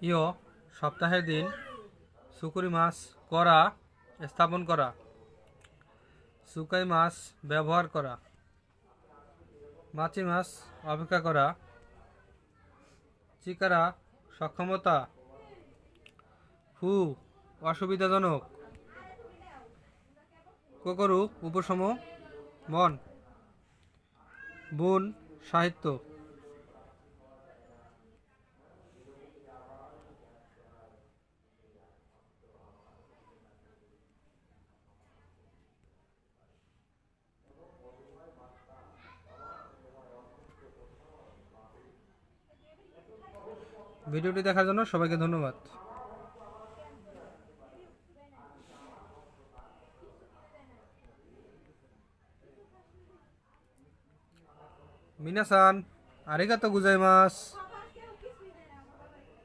ইয় সপ্তাহের দিন সুকুরি মাছ করা স্থাপন করা শুকাই মাছ ব্যবহার করা মাছি মাছ অপেক্ষা করা চিকারা সক্ষমতা হু অসুবিধাজনক কোকরু উপশম মন বুন সাহিত্য। ভিডিওটি দেখার জন্য সবাইকে ধন্যবাদ। মিনাসান আরিগাতো গুজাইমাস।